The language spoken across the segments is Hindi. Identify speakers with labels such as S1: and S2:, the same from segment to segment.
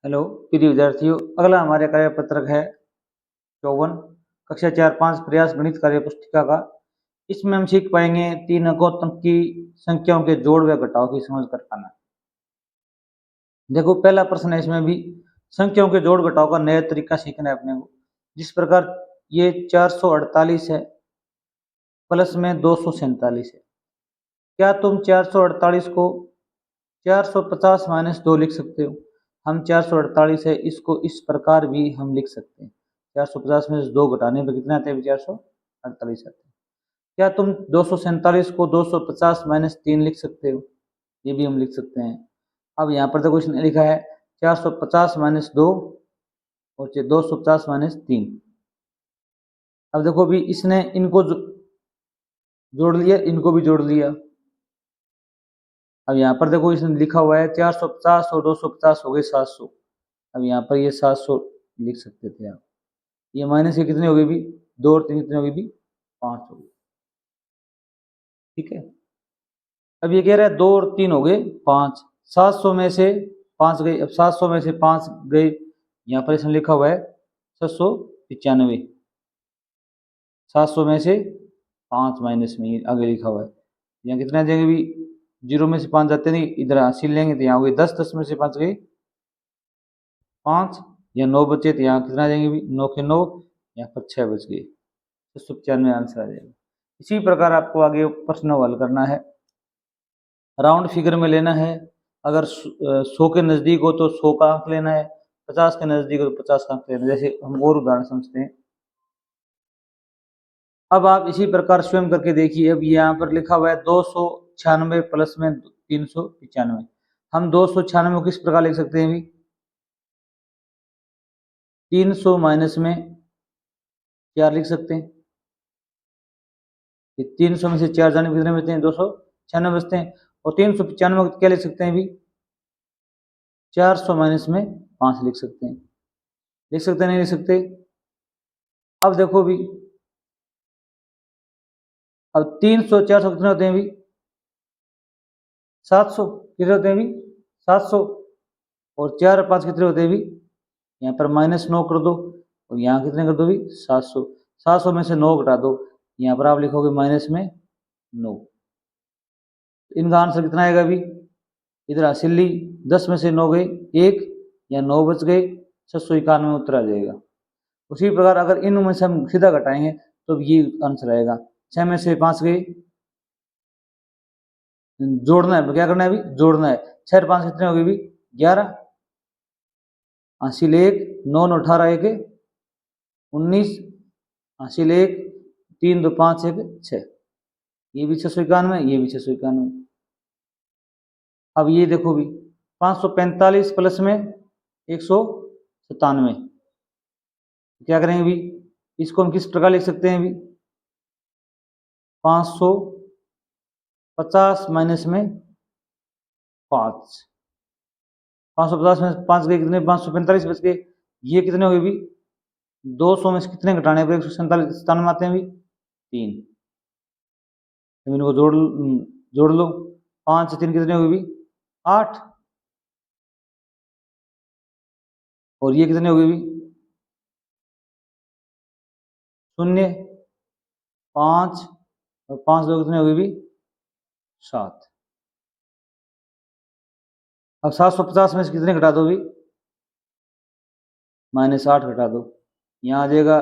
S1: हेलो प्रिय विद्यार्थियों, अगला हमारे कार्यपत्रक है 54 कक्षा 4-5 प्रयास गणित कार्य पुस्तिका का। इसमें हम सीख पाएंगे 3 अंकों की संख्याओं के जोड़ व घटाव की समझ कर पाना। देखो पहला प्रश्न है, इसमें भी संख्याओं के जोड़ घटाव का नया तरीका सीखना है अपने को। जिस प्रकार ये 448 है प्लस में 247 है, क्या तुम 448 को 450 माइनस 2 लिख सकते हो? हम 448 है, इसको इस प्रकार भी हम लिख सकते हैं। 450 में से 2 घटाने पर कितना आते हैं? 448 आते हैं। क्या तुम 247 को 250 माइनस 3 लिख सकते हो? ये भी हम लिख सकते हैं। अब यहाँ पर देखो इसने लिखा है 450 माइनस 2 और 250 माइनस 3। अब देखो भी इसने इनको जोड़ लिया, इनको भी जोड़ लिया। अब यहाँ पर देखो इसने लिखा हुआ है 450 और 250 हो गए 700। अब यहाँ पर ये 700 लिख सकते थे आप। ये माइनस के कितने हो गए भी? 2 और 3 कितने हो गए भी? 5 हो गए। ठीक है। अब ये कह रहा है 2 और 3 हो गए 5। 700 में से 5 गए। अब 700 में से 5 गए, यहाँ पर इसने लिखा हुआ है 695। 700 में से 5 माइनस में आगे लिखा हुआ है। यहाँ कितना जाएंगे भी? 0 में से 5 जाते नहीं, इधर हासिल लेंगे तो यहाँ हो गए 10। 10 में से 5 गए 5, या 9 बचे तो यहाँ कितना जाएंगे भी? 9 के 9, यहाँ पर 6 बच गए। 695 आंसर आ जाएगा। इसी प्रकार आपको आगे प्रश्न हल करना है। राउंड फिगर में लेना है। अगर 100 के नज़दीक हो तो 100 का अंक लेना है, 50 के नज़दीक हो तो 50 का अंक लेना है। जैसे हम और उदाहरण समझते हैं। अब आप इसी प्रकार स्वयं करके देखिए। अब यहाँ पर लिखा हुआ है 296 प्लस में 395। हम 296 को किस प्रकार लिख सकते हैं भी? 300 माइनस में 4 लिख सकते हैं। 300 में से 4 जाने कितने बचते हैं? 296 बचते हैं। और 395 को क्या लिख सकते हैं भी? 400 माइनस में 5 लिख सकते हैं। लिख सकते हैं, नहीं लिख सकते? अब देखो भी, अब 300 400 कितने होते हैं भी? 700। कितने होते हैं भी? 700। और 4 और 5 कितने होते हैं भी? यहाँ पर -9 कर दो और यहाँ कितने कर दो भी? 700। 700 में से 9 घटा दो, यहाँ पर आप लिखोगे माइनस में 9। इनका आंसर कितना आएगा भी? इधर हासिल ली, 10 में से 9 गए 1, या 9 बच गए, 691 उत्तर आ जाएगा। उसी प्रकार अगर इन में से हम सीधा घटाएंगे तो ये आंसर आएगा। 6 में से 5 गए, जोड़ना है। क्या करना है अभी? जोड़ना है। 6 और 5 कितने हो गए भी? 11। हासिल 1, 9 18 1 19, हासिल 1, 3 2 5 1 6। ये भी 691, ये भी 691। अब ये देखो भी 545 प्लस में 197। क्या करेंगे भी? इसको हम किस प्रकार लिख सकते हैं भी? 550 माइनस में 5। 550 में 5 गए कितने? 545 बच गए। ये कितने हो गए भी? 200 में से कितने घटाने पर 197 आते हैं भी? 3। इनको जोड़ लो। 5 3 कितने हो गए भी? 8। और ये कितने हो गए भी? 0 5 और 5 2 कितने हो गए भी? 7। अब 750 में से कितने घटा दो भी? -8 घटा दो। यहाँ आ जाएगा,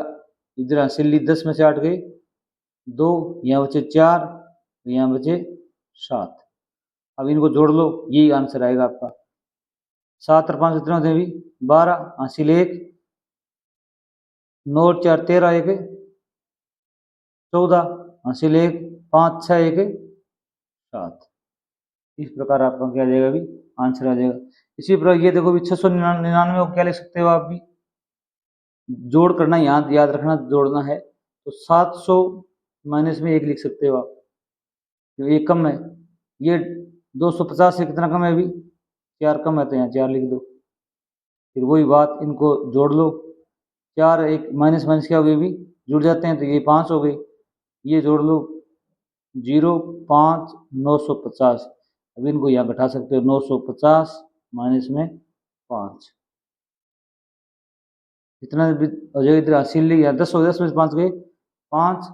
S1: इधर हासिल ली, 10 में से 8 गए 2, यहाँ बचे 4, यहाँ बचे 7। अब इनको जोड़ लो, यही आंसर आएगा आपका। 7 और 5 कितने होते हैं भी? 12, हासिल 1, 9 और 4 13 1 14, हासिल 1, 5 6 1 7। इस प्रकार आपका क्या आ जाएगा भी? आंसर आ जाएगा। इसी प्रकार ये देखो भी 699 को क्या लिख सकते हो आप भी? जोड़ करना, यहाँ याद रखना, जोड़ना है तो 700 माइनस में 1 लिख सकते हो आप, क्योंकि ये कम है। ये 250 से कितना कम है अभी? 4 कम है तो यहाँ 4 लिख दो। फिर वही बात, इनको जोड़ लो। 4 1 माइनस माइनस क्या हो गई अभी? जुड़ जाते हैं तो ये 5 हो गई। ये जोड़ लो, 0 5 950। अब इनको यहाँ बैठा सकते हो। 950 माइनस में 5, इतना भी हो जाएगा, इधर हासिल ली या 10 हो, 10 में से 5 गए 5,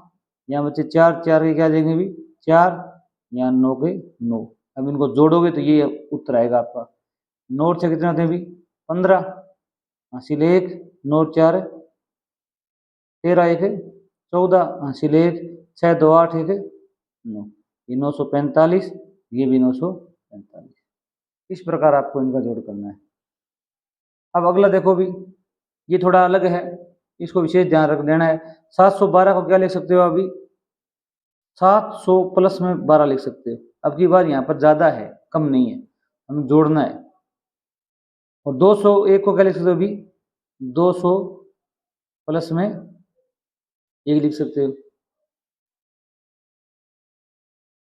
S1: यहाँ बचे 4, 4 के क्या देंगे भी 4, यहाँ 9 के 9। अब इनको जोड़ोगे तो ये उत्तर आएगा आपका। 9 और 6 कितने होते हैं भी 15, हासिल 1, 9 और 4 13, 1 14, हासिल 1, 6 2 8, 1 9, ये 945, ये भी 945। इस प्रकार आपको इनका जोड़ करना है। अब अगला देखो भी, ये थोड़ा अलग है, इसको विशेष ध्यान रख देना है। 712 को क्या लिख सकते हो अभी 700 प्लस में 12 लिख सकते हो। अब की बार यहाँ पर ज्यादा है, कम नहीं है, हमें जोड़ना है। और 201 को क्या लिख सकते हो अभी 200 प्लस में 1 लिख सकते हो।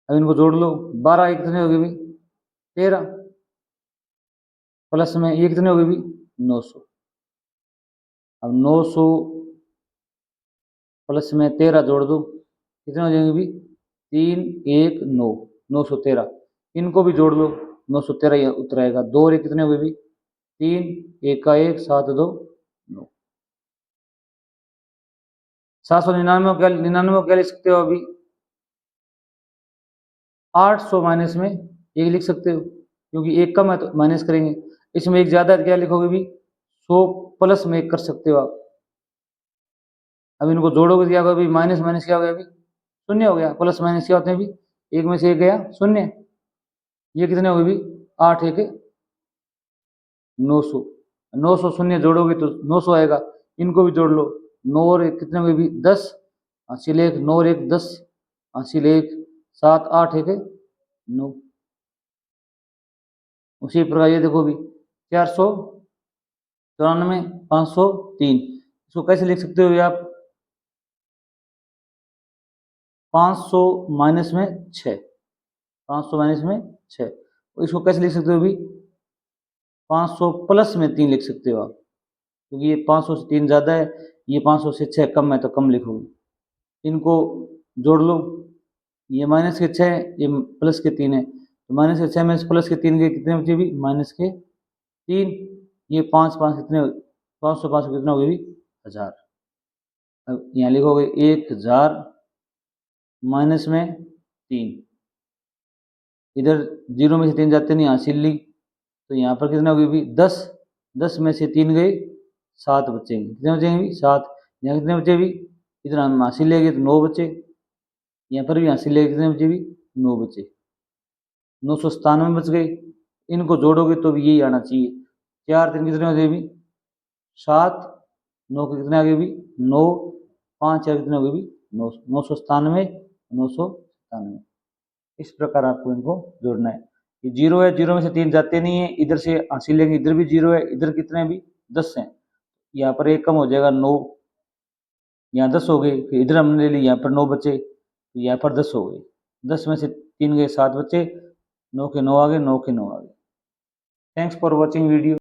S1: अब इनको जोड़ लो, 12 एक कितने हो गए भी 13, प्लस में ये कितने हो गए भी 900। अब 900 प्लस में 13 जोड़ दो, कितने हो जाएंगे भी 3 1 9, 913। इनको भी जोड़ लो, 913 उत्तर आएगा। 2 और 1 कितने हो गए भी 3, 1 का 1 7 2 9। 799 क्या लिख सकते हो अभी 800 माइनस में 1 लिख सकते हो, क्योंकि 1 कम है तो माइनस करेंगे। इसमें 1 ज्यादा है तो क्या लिखोगे भी 100 प्लस में 1 कर सकते हो आप। अब इनको जोड़ोगे तो क्या होगा भी माइनस माइनस क्या हो गया अभी शून्य हो गया, प्लस माइनस क्या होते हैं भी 1 में से 1 गया शून्य। ये कितने हो गए भी 8 1 900, 900 शून्य जोड़ोगे तो 900 आएगा। इनको भी जोड़ लो, 9 और 1 कितने हुए भी 10, हासिल 1, 9 और 1 10, हासिल 1 7 8 1 9। उसी प्रकार ये देखो भी 494 503, इसको कैसे लिख सकते हो आप 500 माइनस में 6, 500 माइनस में 6, इसको कैसे लिख सकते हो भी 500 प्लस में 3 लिख सकते हो आप, क्योंकि ये 500 से 3 ज़्यादा है, ये 500 से 6 कम है तो कम लिखोगे। इनको जोड़ लो, ये माइनस के 6 ये प्लस के 3 है, तो माइनस के 6 में से प्लस के 3 के कितने बचे भी माइनस के 3, ये 5 5 कितने 500 कितना हो गया भी 1000। अब यहाँ लिखोगे 1000 माइनस में 3, इधर 0 में से 3 जाते नहीं, हासिल ली, तो यहाँ पर कितना हो गया भी 10, 10 में से 3 गए 7 बचेंगे, कितने बचेंगे भी 7। यहाँ कितने बचे भी, इधर हम हासिल ले गए तो 9 बचे, यहाँ पर भी हासिल ले गए कितने बचे भी 9 बचे, 997 बच गए। इनको जोड़ोगे तो भी यही आना चाहिए। 4 3 कितने हो गए भी 7, 9 के कितने आ गए भी 9, 5 4 कितने हो गए भी 9, 997 997। इस प्रकार आपको इनको जोड़ना है। ये 0 है, 0 में से 3 जाते नहीं है, इधर से हासिल लेंगे, इधर भी 0 है, इधर कितने भी 10 हैं, यहाँ पर 1 कम हो जाएगा 9, यहाँ 10 हो गए, फिर इधर हमने ले ली, यहाँ पर 9 बचे, तो यहाँ पर 10 हो गए, 10 में से 3 गए 7 बचे, 9 के 9 आ गए, 9 के 9 आ गए। Thanks for watching video.